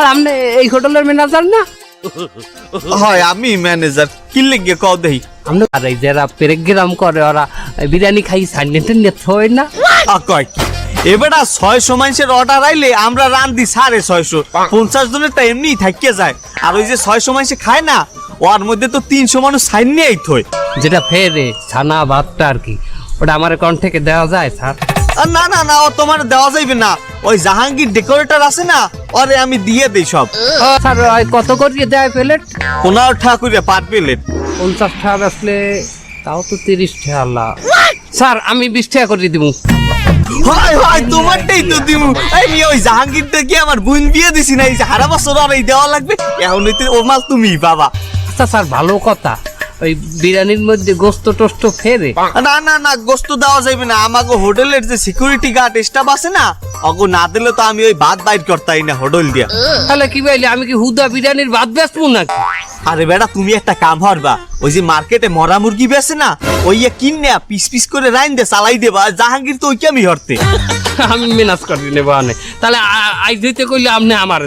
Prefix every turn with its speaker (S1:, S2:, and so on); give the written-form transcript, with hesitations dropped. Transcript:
S1: আপনি এই হোটেলের ম্যানেজার না?
S2: হয় আমি ম্যানেজার কি লেগে কও দেই
S1: আপনি আর এই যারা পেরেগ্রাম করে ওরা বিরিয়ানি খাই সাইনেটেন থই না?
S2: কয় এবারে 600 মানুষের অর্ডার আইলে আমরা রান্ধি 650 50 জনেরটা এমনি থাকিয়ে যায় আর ওই যে 600 মানুষে খায় না ওর মধ্যে তো 300 মানুষ সাইন নিয়েই থই
S1: যেটা ফেরে ছানা ভাতটা আর কি, ওটা আমার অ্যাকাউন্ট থেকে দেওয়া যায় স্যার?
S2: না না না ও তোমার দেওয়া যাইবে না, ওই জাহাঙ্গীর ডেকোরেটর আছে না ওরে আমি দিয়ে দেই সব।
S1: স্যার কত করিয়ে দেয় প্লেট?
S2: 15 ঠাকুরে পার প্লেট।
S1: 50 টাকা আসলে তাও তো 30 টাকা। স্যার আমি 20 টাকা করে দিব।
S2: হয় হয় তোমারটাই তো দিমু। এই ওই জাহাঙ্গীরটা কি আমার বোন বিয়ে দিছি না, এই যে সারা বছর আর এই দেওয়া লাগবে এখন হইতে ও মাল তুমি বাবা।
S1: আচ্ছা স্যার ভালো কথা, ওই বিরিয়ানির মধ্যে গোস্ত টোস্ত ফেরে?
S2: না না না গোস্ত দেওয়া যাবে না, আমাকে হোটেলের যে সিকিউরিটি গার্ড স্টাফ আছে না ওগো না দিলে তো আমি ওই ভাত বাইর করতাই না হোটেল দিয়া।
S1: তাহলে কি বলি আমি কি হুদা বিরিয়ানির ভাত বেচবো নাকি?
S2: আরে বেটা তুমি একটা কাম হরবা, ওই যে মার্কেটে মরা মুরগি বেছে না ওই কিনে পিস পিস করে রাইন দে চালাই দেবা, জাহাঙ্গীর তো ওই কি আমি হরতে।
S1: আমি মেনাজ করে নেবো আনে, তাহলে আইজ হইতে কইলে আপনি আমার